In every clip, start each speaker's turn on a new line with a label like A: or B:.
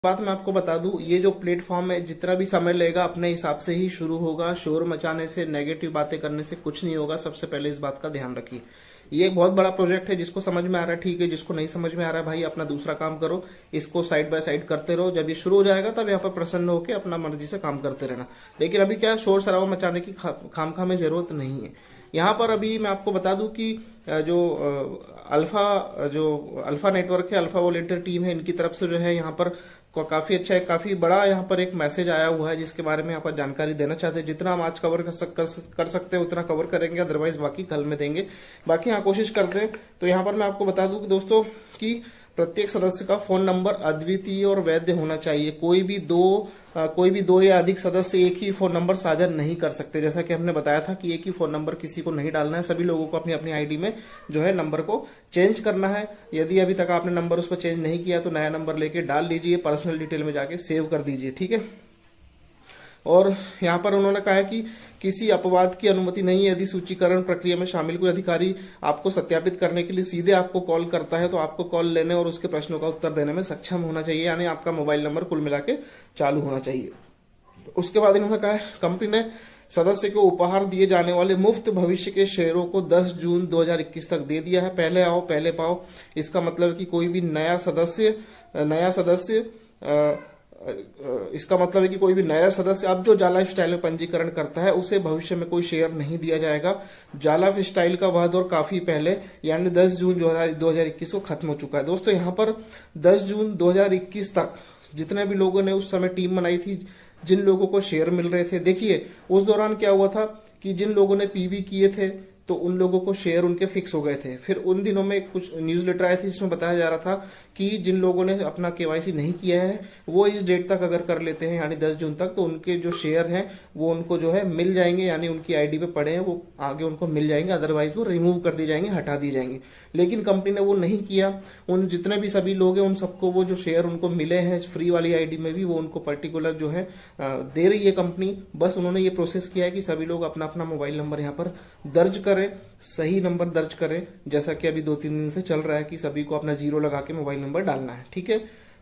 A: बात मैं आपको बता दूं, ये जो प्लेटफॉर्म है जितना भी समय लेगा अपने हिसाब से ही शुरू होगा। शोर मचाने से, नेगेटिव बातें करने से कुछ नहीं होगा। सबसे पहले इस बात का ध्यान रखिए। ये एक बहुत बड़ा प्रोजेक्ट है। जिसको समझ में आ रहा है ठीक है, जिसको नहीं समझ में आ रहा है भाई अपना दूसरा काम करो, इसको साइड बाय साइड करते रहो। जब ये शुरू हो जाएगा तब यहाँ पर प्रसन्न होकर अपना मर्जी से काम करते रहना। लेकिन अभी क्या शोर शराबा मचाने की खामखा में जरूरत नहीं है। यहाँ पर अभी मैं आपको बता दूं कि जो अल्फा नेटवर्क है, अल्फा वॉलेंटियर टीम है, इनकी तरफ से जो है यहाँ पर काफी अच्छा है, काफी बड़ा यहाँ पर एक मैसेज आया हुआ है जिसके बारे में यहाँ पर जानकारी देना चाहते हैं। जितना हम आज कवर कर सकते हैं उतना कवर करेंगे, अदरवाइज बाकी कल में देंगे। बाकी यहाँ कोशिश करते हैं। तो यहाँ पर मैं आपको बता दूं कि दोस्तों कि प्रत्येक सदस्य का फोन नंबर अद्वितीय और वैध होना चाहिए। कोई भी दो या अधिक सदस्य एक ही फोन नंबर साझा नहीं कर सकते। जैसा कि हमने बताया था कि एक ही फोन नंबर किसी को नहीं डालना है। सभी लोगों को अपनी अपनी आईडी में जो है नंबर को चेंज करना है। यदि अभी तक आपने नंबर उस पर चेंज नहीं किया तो नया नंबर लेके डाल लीजिए, पर्सनल डिटेल में जाके सेव कर दीजिए, ठीक है। और यहाँ पर उन्होंने कहा है कि किसी अपवाद की अनुमति नहीं है। यदि सूचीकरण प्रक्रिया में शामिल कोई अधिकारी आपको सत्यापित करने के लिए सीधे आपको कॉल करता है तो आपको कॉल लेने और उसके प्रश्नों का उत्तर देने में सक्षम होना चाहिए, यानी आपका मोबाइल नंबर कुल मिला के चालू होना चाहिए। उसके बाद इन्होंने कहा है कंपनी ने सदस्य को उपहार दिए जाने वाले मुफ्त भविष्य के शेयरों को 10 जून 2021 तक दे दिया है। पहले आओ पहले पाओ। इसका मतलब कि कोई भी नया सदस्य अब जो जाला स्टाइल में पंजीकरण करता है उसे भविष्य में कोई शेयर नहीं दिया जाएगा। जाला स्टाइल का वह दौर काफी पहले यानी 10 जून 2021 को खत्म हो चुका है। दोस्तों यहाँ पर 10 जून 2021 तक जितने भी लोगों ने उस समय टीम बनाई थी, जिन लोगों को शेयर मिल रहे थे, देखिए उस दौरान क्या हुआ था कि जिन लोगों ने पीवी किए थे तो उन लोगों को शेयर उनके फिक्स हो गए थे। फिर उन दिनों में कुछ न्यूज़लेटर आए थे जिसमें बताया जा रहा था कि जिन लोगों ने अपना केवाईसी नहीं किया है वो इस डेट तक अगर कर लेते हैं यानी 10 जून तक तो उनके जो शेयर हैं वो उनको जो है मिल जाएंगे, यानी उनकी आईडी पे पड़े हैं वो आगे उनको मिल जाएंगे, अदरवाइज वो रिमूव कर दिए जाएंगे, हटा दिए जाएंगे। लेकिन कंपनी ने वो नहीं किया। उन जितने भी सभी लोग हैं उन सबको वो जो शेयर उनको मिले हैं फ्री वाली आईडी में भी वो उनको पर्टिकुलर जो है दे रही है कंपनी। बस उन्होंने ये प्रोसेस किया है कि सभी लोग अपना अपना मोबाइल नंबर यहाँ पर दर्ज करें, सही नंबर दर्ज करें, जैसा कि अभी 2-3 दिन से चल रहा है कि सभी को अपना 0 लगा के मोबाइल नंबर डालना है, ठीक है।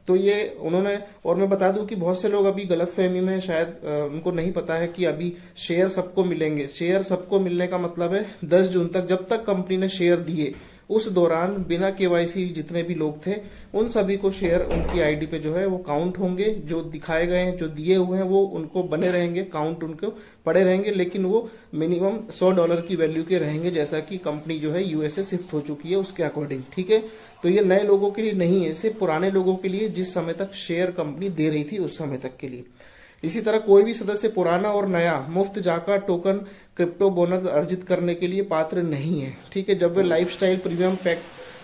A: तो ये उन्होंने, और मैं बता दूं कि बहुत से लोग अभी गलतफहमी में शायद उनको नहीं पता है कि अभी शेयर सबको मिलेंगे। शेयर सबको मिलने का मतलब है 10 जून तक जब तक कंपनी ने शेयर दिए उस दौरान बिना केवाईसी जितने भी लोग थे उन सभी को शेयर उनकी आईडी पे जो है वो काउंट होंगे। जो दिखाए गए हैं, जो दिए हुए हैं वो उनको बने रहेंगे, काउंट उनको पड़े रहेंगे, लेकिन वो मिनिमम $100 की वैल्यू के रहेंगे, जैसा कि कंपनी जो है यूएसए शिफ्ट हो चुकी है उसके अकॉर्डिंग, ठीक है। तो ये नए लोगों के लिए नहीं है, सिर्फ पुराने लोगों के लिए जिस समय तक शेयर कंपनी दे रही थी उस समय तक के लिए। इसी तरह कोई भी सदस्य पुराना और नया मुफ्त जाका टोकन क्रिप्टो बोनस अर्जित करने के लिए पात्र नहीं है, ठीक है। जब वे लाइफस्टाइल प्रीमियम पैक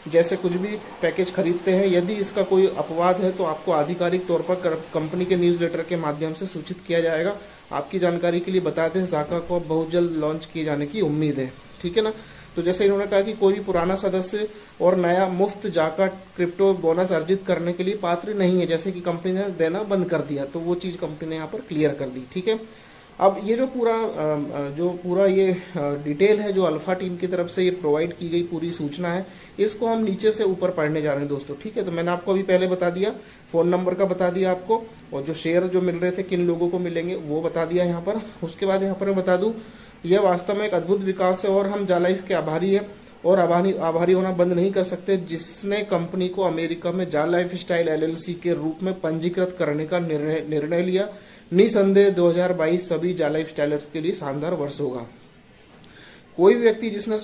A: जैसे कुछ भी पैकेज खरीदते हैं, यदि इसका कोई अपवाद है तो आपको आधिकारिक तौर पर कंपनी के न्यूज़लेटर के माध्यम से सूचित किया जाएगा। आपकी जानकारी के लिए बता दें जाका को अब बहुत जल्द लॉन्च किए जाने की उम्मीद है, ठीक है ना। तो जैसे इन्होंने कहा कि कोई भी पुराना सदस्य और नया मुफ्त जाका क्रिप्टो बोनस अर्जित करने के लिए पात्र नहीं है, जैसे कि कंपनी ने देना बंद कर दिया, तो वो चीज कंपनी ने यहाँ पर क्लियर कर दी, ठीक है। अब ये जो पूरा ये डिटेल है जो अल्फा टीम की तरफ से ये प्रोवाइड की गई पूरी सूचना है, इसको हम नीचे से ऊपर पढ़ने जा रहे हैं दोस्तों, ठीक है। तो मैंने आपको अभी पहले बता दिया, फोन नंबर का बता दिया आपको, और जो शेयर जो मिल रहे थे किन लोगों को मिलेंगे वो बता दिया यहाँ पर। उसके बाद यहाँ पर मैं बता दूं यह वास्तव में एक अद्भुत विकास है और हम जालाइफ के आभारी है और आभारी होना बंद नहीं कर सकते, जिसने कंपनी को अमेरिका में जालाइफ स्टाइल LLC के रूप में पंजीकृत करने का निर्णय लिया। निसंदेह 2022 सभी जालाइफ स्टाइलर्स के लिए शानदार वर्ष होगा। कोई भी व्यक्ति जिसने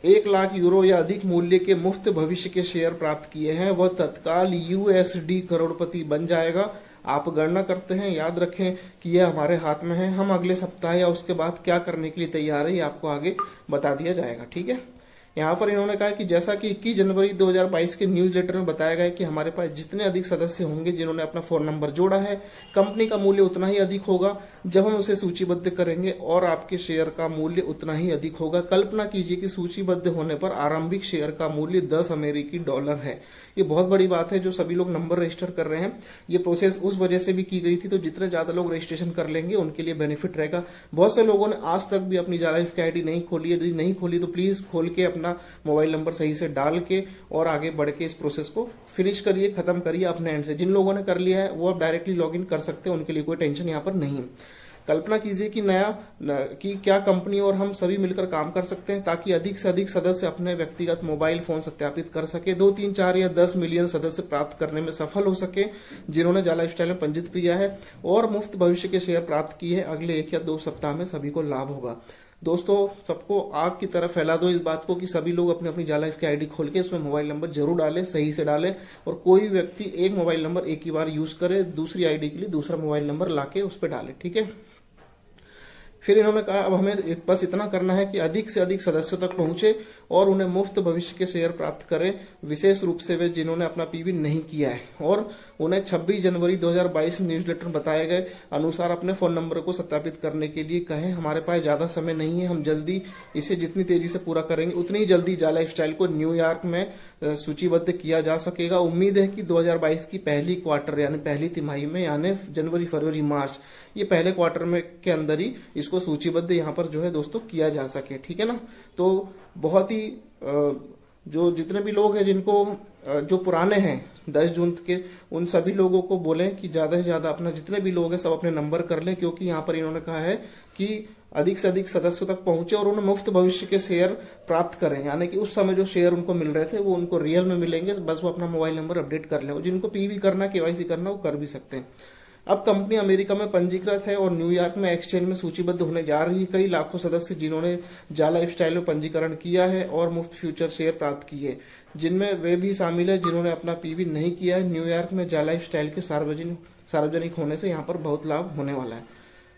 A: 1 लाख यूरो या अधिक मूल्य के मुफ्त भविष्य के शेयर प्राप्त किए हैं वह तत्काल USD करोड़पति बन जाएगा। आप गणना करते हैं, याद रखें कि यह हमारे हाथ में है। हम अगले सप्ताह या उसके बाद क्या करने के लिए तैयार है ये आपको आगे बता दिया जाएगा, ठीक है। यहाँ पर इन्होंने कहा कि जैसा कि 21 जनवरी 2022 के न्यूज़लेटर में बताया गया कि हमारे पास जितने अधिक सदस्य होंगे जिन्होंने अपना फोन नंबर जोड़ा है, कंपनी का मूल्य उतना ही अधिक होगा जब हम उसे सूचीबद्ध करेंगे और आपके शेयर का मूल्य उतना ही अधिक होगा। कल्पना कीजिए कि सूचीबद्ध होने पर आरंभिक शेयर का मूल्य $10 है। ये बहुत बड़ी बात है जो सभी लोग नंबर रजिस्टर कर रहे हैं। ये प्रोसेस उस वजह से भी की गई थी, तो जितने ज्यादा लोग रजिस्ट्रेशन कर लेंगे उनके लिए बेनिफिट रहेगा। बहुत से लोगों ने आज तक भी अपनी जालाइफ की आईडी नहीं खोली है। यदि नहीं खोली तो प्लीज खोल के अपना मोबाइल नंबर सही से डाल के और आगे बढ़ के इस प्रोसेस को फिनिश करिए, खत्म करिए अपने एंड से। जिन लोगों ने कर लिया है वो अब डायरेक्टली लॉगिन कर सकते हैं, उनके लिए कोई टेंशन यहाँ पर नहीं। कल्पना कीजिए कि कि क्या कंपनी और हम सभी मिलकर काम कर सकते हैं ताकि अधिक से अधिक सदस्य अपने व्यक्तिगत मोबाइल फोन सत्यापित कर सके, 2, 3, 4 या 10 मिलियन सदस्य प्राप्त करने में सफल हो सके जिन्होंने जाला लाइफस्टाइल में पंजीकृत किया है, और मुफ्त भविष्य के शेयर प्राप्त किए हैं। अगले 1 या 2 सप्ताह में सभी को लाभ होगा। दोस्तों, सबको आग की तरह फैला दो इस बात को कि सभी लोग अपनी अपनी जाला लाइफ की आईडी खोल के उसमें मोबाइल नंबर जरूर डालें, सही से डालें, और कोई व्यक्ति एक मोबाइल नंबर एक ही बार यूज करे, दूसरी आईडी के लिए दूसरा मोबाइल नंबर लाके उस पर डाले, ठीक है। फिर इन्होंने कहा अब हमें बस इतना करना है कि अधिक से अधिक सदस्यों तक पहुंचे और उन्हें मुफ्त भविष्य के शेयर प्राप्त करें, विशेष रूप से वे जिन्होंने अपना पीवी नहीं किया है, और उन्हें 26 जनवरी 2022 न्यूज़लेटर बताए गए अनुसार अपने फोन नंबर को सत्यापित करने के लिए कहें। हमारे पास ज्यादा समय नहीं है, हम जल्दी इसे जितनी तेजी से पूरा करेंगे उतनी ही जल्दी जाला लाइफस्टाइल को न्यूयॉर्क में सूचीबद्ध किया जा सकेगा। उम्मीद है कि 2022 की पहली क्वार्टर यानी पहली तिमाही में, यानी जनवरी, फरवरी, मार्च, ये पहले क्वार्टर में के अंदर ही इसको सूचीबद्ध यहाँ पर जो है दोस्तों किया जा सके, ठीक है ना। तो बहुत ही जो जितने भी लोग हैं जिनको जो पुराने हैं 10 जून के, उन सभी लोगों को बोलें कि ज्यादा से ज्यादा अपना जितने भी लोग हैं सब अपने नंबर कर लें, क्योंकि यहाँ पर इन्होंने कहा है कि अधिक से अधिक सदस्यों तक पहुंचे और उन्हें मुफ्त भविष्य के शेयर प्राप्त करें, यानी कि उस समय जो शेयर उनको मिल रहे थे वो उनको रियल में मिलेंगे, बस वो अपना मोबाइल नंबर अपडेट कर लें। जिनको पीवी करना, केवाईसी करना, वो कर भी सकते हैं। अब कंपनी अमेरिका में पंजीकृत है और न्यूयॉर्क में एक्सचेंज में सूचीबद्ध होने जा रही है। कई लाखों सदस्य जिन्होंने जाला लाइफस्टाइल में पंजीकरण किया है और मुफ्त फ्यूचर शेयर प्राप्त किए, जिनमें वे भी शामिल है जिन्होंने अपना पीवी नहीं किया है। न्यूयॉर्क में जाला लाइफस्टाइल के सार्वजनिक होने से यहाँ पर बहुत लाभ होने वाला है,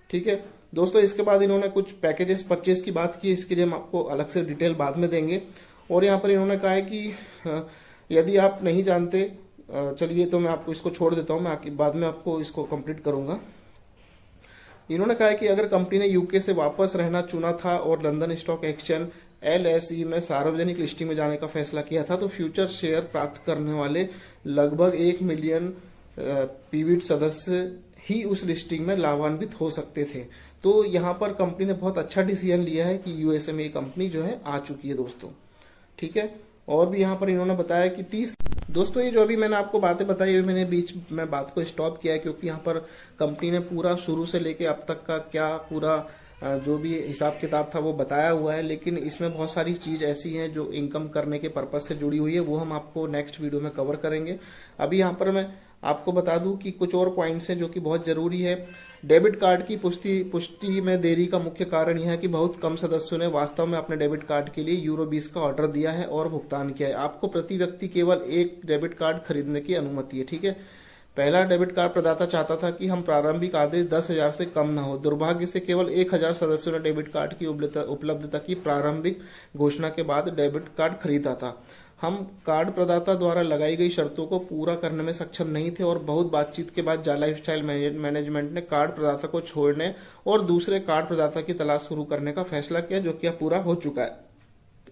A: ठीक है दोस्तों। इसके बाद इन्होंने कुछ पैकेजेस परचेज की बात की, इसके लिए हम आपको अलग से डिटेल बाद में देंगे। और यहाँ पर इन्होंने कहा है कि यदि आप नहीं जानते, चलिए तो मैं आपको इसको छोड़ देता हूं, मैं बाद में आपको इसको कंप्लीट करूंगा। इन्होंने कहा है कि अगर कंपनी ने यूके से वापस रहना चुना था और लंदन स्टॉक एक्सचेंज LSE में सार्वजनिक लिस्टिंग में जाने का फैसला किया था, तो फ्यूचर शेयर प्राप्त करने वाले लगभग 1 मिलियन पीवीट सदस्य ही उस लिस्टिंग में लाभान्वित हो सकते थे। तो यहाँ पर कंपनी ने बहुत अच्छा डिसीजन लिया है कि यूएसए में ये कंपनी जो है आ चुकी है दोस्तों, ठीक है। और भी यहाँ पर इन्होंने बताया कि दोस्तों ये जो अभी मैंने आपको बातें बताई है, मैंने बीच में बात को स्टॉप किया है क्योंकि यहाँ पर कंपनी ने पूरा शुरू से लेके अब तक का क्या पूरा जो भी हिसाब किताब था वो बताया हुआ है, लेकिन इसमें बहुत सारी चीज ऐसी हैं जो इनकम करने के पर्पज से जुड़ी हुई है, वो हम आपको नेक्स्ट वीडियो में कवर करेंगे। अभी यहाँ पर मैं आपको बता दूं कि कुछ और पॉइंट्स हैं जो कि बहुत जरूरी है। डेबिट कार्ड की पुष्टि में देरी का मुख्य कारण यह है कि बहुत कम सदस्यों ने वास्तव में अपने डेबिट कार्ड के लिए यूरो 20 का ऑर्डर दिया है और भुगतान किया है। आपको प्रति व्यक्ति केवल एक डेबिट कार्ड खरीदने की अनुमति है, ठीक है। पहला डेबिट कार्ड प्रदाता चाहता था कि हम प्रारंभिक आदेश 10,000 से कम न हो। दुर्भाग्य से केवल 1,000 सदस्यों ने डेबिट कार्ड की उपलब्धता की प्रारंभिक घोषणा के बाद डेबिट कार्ड खरीदा था। हम कार्ड प्रदाता द्वारा लगाई गई शर्तों को पूरा करने में सक्षम नहीं थे और बहुत बातचीत के बाद जाला लाइफस्टाइल मैनेजमेंट ने कार्ड प्रदाता को छोड़ने और दूसरे कार्ड प्रदाता की तलाश शुरू करने का फैसला किया, जो कि अब पूरा हो चुका है।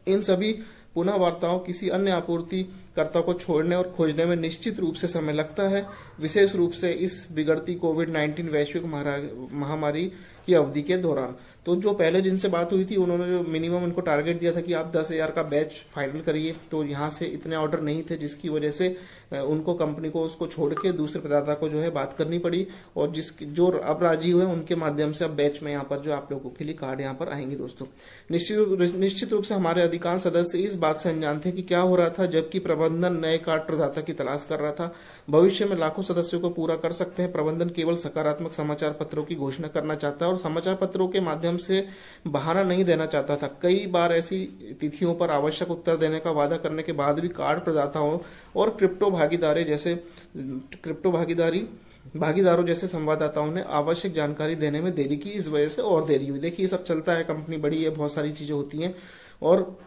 A: इन सभी पुनः वार्ताओं किसी अन्य आपूर्तिकर्ता को छोड़ने और खोजने में निश्चित रूप से समय लगता है, विशेष रूप से इस बिगड़ती कोविड-19 वैश्विक महामारी की अवधि के दौरान। तो जो पहले जिनसे बात हुई थी उन्होंने जो मिनिमम उनको टारगेट दिया था कि आप 10,000 का बैच फाइनल करिए, तो यहाँ से इतने ऑर्डर नहीं थे, जिसकी वजह से उनको कंपनी को उसको छोड़ के दूसरे प्रदाता को जो है बात करनी पड़ी, और जो अब राजी हुए उनके माध्यम से अब बैच में यहाँ पर जो आप लोगों के लिए कार्ड यहाँ पर आएंगे दोस्तों। निश्चित रूप से हमारे अधिकांश सदस्य इस बात से अनजान थे कि क्या हो रहा था, जबकि प्रबंधन नए कार्ड प्रदाता की तलाश कर रहा था। भविष्य में लाखों सदस्यों को पूरा कर सकते हैं। प्रबंधन केवल सकारात्मक समाचार पत्रों की घोषणा करना चाहता है और समाचार पत्रों के माध्यम से बहाना नहीं देना चाहता था। कई बार ऐसी तिथियों पर आवश्यक उत्तर देने का वादा करने के बाद भी कार्ड प्रदाताओं और क्रिप्टो भागीदारों जैसे संवाददाताओं ने आवश्यक जानकारी देने में देरी की, इस वजह से और देरी हुई। देखिए सब चलता है, कंपनी बड़ी है, बहुत सारी चीजें होती हैं, और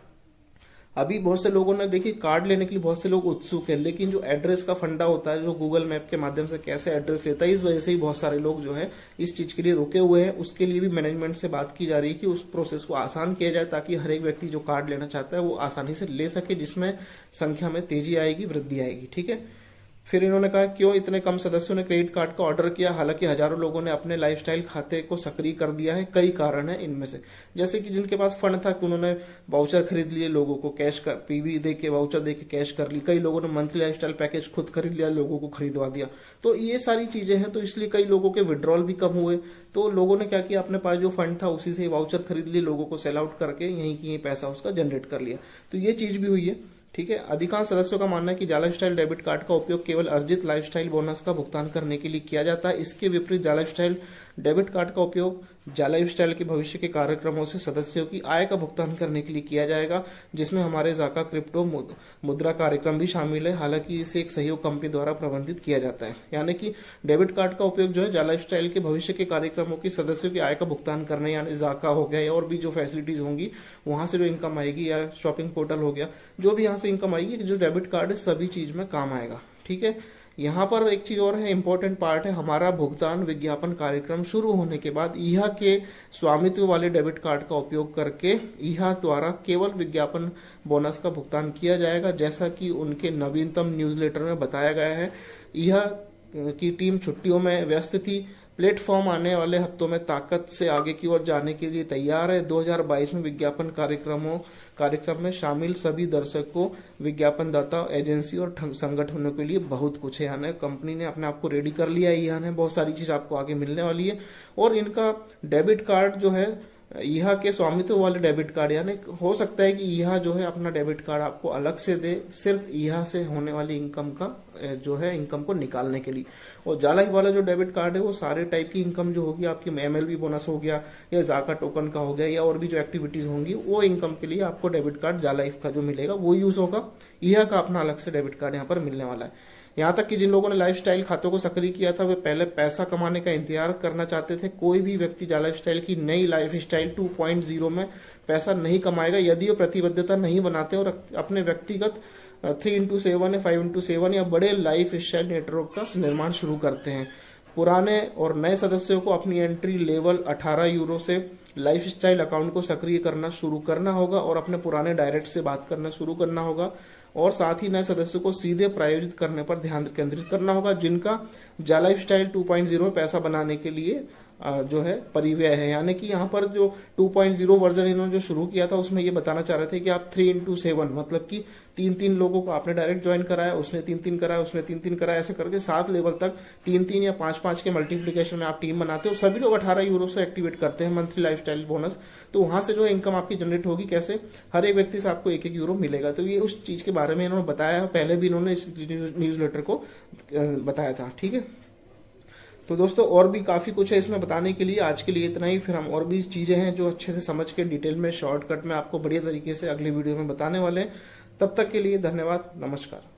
A: अभी बहुत से लोगों ने देखिए कार्ड लेने के लिए बहुत से लोग उत्सुक है, लेकिन जो एड्रेस का फंडा होता है, जो गूगल मैप के माध्यम से कैसे एड्रेस लेता है, इस वजह से ही बहुत सारे लोग जो है इस चीज के लिए रुके हुए हैं। उसके लिए भी मैनेजमेंट से बात की जा रही है कि उस प्रोसेस को आसान किया जाए, ताकि हर एक व्यक्ति जो कार्ड लेना चाहता है वो आसानी से ले सके, जिसमें संख्या में तेजी आएगी, वृद्धि आएगी, ठीक है। फिर इन्होंने कहा क्यों इतने कम सदस्यों ने क्रेडिट कार्ड का ऑर्डर किया, हालांकि हजारों लोगों ने अपने लाइफस्टाइल खाते को सक्रिय कर दिया है। कई कारण है इनमें से, जैसे कि जिनके पास फंड था उन्होंने वाउचर खरीद लिए, लोगों को कैश कर पीवी दे के वाउचर दे के कैश कर ली। कई लोगों ने मंथली लाइफस्टाइल पैकेज खुद खरीद लिया, लोगों को खरीदवा दिया। तो ये सारी चीजें हैं, तो इसलिए कई लोगों के विड्रॉल भी कम हुए। तो लोगों ने क्या किया, अपने पास जो फंड था उसी से वाउचर खरीद लिए, लोगों को सेल आउट करके यहीं की यहीं पैसा उसका जनरेट कर लिया। तो ये चीज भी हुई है। ठीक है, अधिकांश सदस्यों का मानना है कि जाला लाइफस्टाइल डेबिट कार्ड का उपयोग केवल अर्जित लाइफस्टाइल बोनस का भुगतान करने के लिए किया जाता है। इसके विपरीत जाला लाइफस्टाइल डेबिट कार्ड का उपयोग जाला लाइफस्टाइल के भविष्य के कार्यक्रमों से सदस्यों की आय का भुगतान करने के लिए किया जाएगा, जिसमें हमारे जाका क्रिप्टो मुद्रा कार्यक्रम भी शामिल है। हालांकि इसे एक सहयोग कंपनी द्वारा प्रबंधित किया जाता है। यानी कि डेबिट कार्ड का उपयोग जो है जाला लाइफस्टाइल के भविष्य के कार्यक्रमों की सदस्यों की आय का भुगतान करने, यानी जाका हो गया या और भी जो फैसिलिटीज होंगी वहां से जो इनकम आएगी, या शॉपिंग पोर्टल हो गया, जो भी यहाँ से इनकम आएगी, जो डेबिट कार्ड है सभी चीज में काम आएगा। ठीक है, यहाँ पर एक चीज और है, इंपॉर्टेंट पार्ट है, हमारा भुगतान विज्ञापन कार्यक्रम शुरू होने के बाद ईहा के स्वामित्व वाले डेबिट कार्ड का उपयोग करके ईहा द्वारा केवल विज्ञापन बोनस का भुगतान किया जाएगा, जैसा कि उनके नवीनतम न्यूज़लेटर में बताया गया है। ईहा की टीम छुट्टियों में व्यस्त थी। प्लेटफॉर्म आने वाले हफ्तों में ताकत से आगे की ओर जाने के लिए तैयार है। 2022 में विज्ञापन कार्यक्रम में शामिल सभी दर्शकों, विज्ञापनदाता, एजेंसी और संगठनों के लिए बहुत कुछ है। यानी कंपनी ने अपने आप को रेडी कर लिया है। यहाँ बहुत सारी चीज आपको आगे मिलने वाली है। और इनका डेबिट कार्ड जो है, यहाँ के स्वामित्व वाले डेबिट कार्ड, यानी हो सकता है कि यहाँ जो है अपना डेबिट कार्ड आपको अलग से दे, सिर्फ यहाँ से होने वाली इनकम का जो है इनकम को निकालने के लिए। और जाला वाला जो डेबिट कार्ड है वो सारे टाइप की इनकम जो होगी, आपकी MLB बोनस हो गया या जाका टोकन का हो गया या और भी जो एक्टिविटीज होंगी, वो इनकम के लिए आपको डेबिट कार्ड जाला लाइफ का जो मिलेगा वो यूज होगा। यहाँ का अपना अलग से डेबिट कार्ड यहाँ पर मिलने वाला है। यहाँ तक कि जिन लोगों ने लाइफस्टाइल खातों को सक्रिय किया था वे पहले पैसा कमाने का इंतजार करना चाहते थे। कोई भी व्यक्ति जाला लाइफस्टाइल की नई लाइफस्टाइल 2.0 में पैसा नहीं कमाएगा यदि वो प्रतिबद्धता नहीं बनाते और अपने व्यक्तिगत 3x7 या 5x7 या बड़े लाइफ स्टाइल नेटवर्क का निर्माण शुरू करते हैं। पुराने और नए सदस्यों को अपनी एंट्री लेवल 18 यूरो से लाइफस्टाइल अकाउंट को सक्रिय करना शुरू करना होगा और अपने पुराने डायरेक्ट से बात करना शुरू करना होगा। और साथ ही नए सदस्यों को सीधे प्रायोजित करने पर ध्यान केंद्रित करना होगा, जिनका जाला लाइफस्टाइल 2.0 में पैसा बनाने के लिए जो है परिव्यय है। यानी कि यहाँ पर जो 2.0 वर्जन इन्होंने जो शुरू किया था उसमें ये बताना चाह रहे थे कि आप 3x7 मतलब कि 3-3 लोगों को आपने डायरेक्ट ज्वाइन कराया, उसने 3-3 कराया, उसने 3-3 कराया, ऐसे करके 7 लेवल तक 3-3 या 5-5 के मल्टीप्लीकेशन में आप टीम बनाते हो। सभी लोग 18 यूरो से एक्टिवेट करते हैं मंथली लाइफस्टाइल बोनस। तो वहां से जो इनकम आपकी जनरेट होगी कैसे, हर एक व्यक्ति से आपको 1-1 यूरो मिलेगा। तो ये उस चीज के बारे में इन्होंने बताया, पहले भी इन्होंने इस न्यूज़लेटर को बताया था। ठीक है, तो दोस्तों और भी काफी कुछ है इसमें बताने के लिए। आज के लिए इतना ही, फिर हम और भी चीजें हैं जो अच्छे से समझ के डिटेल में शॉर्टकट में आपको बढ़िया तरीके से अगली वीडियो में बताने वाले हैं। तब तक के लिए धन्यवाद, नमस्कार।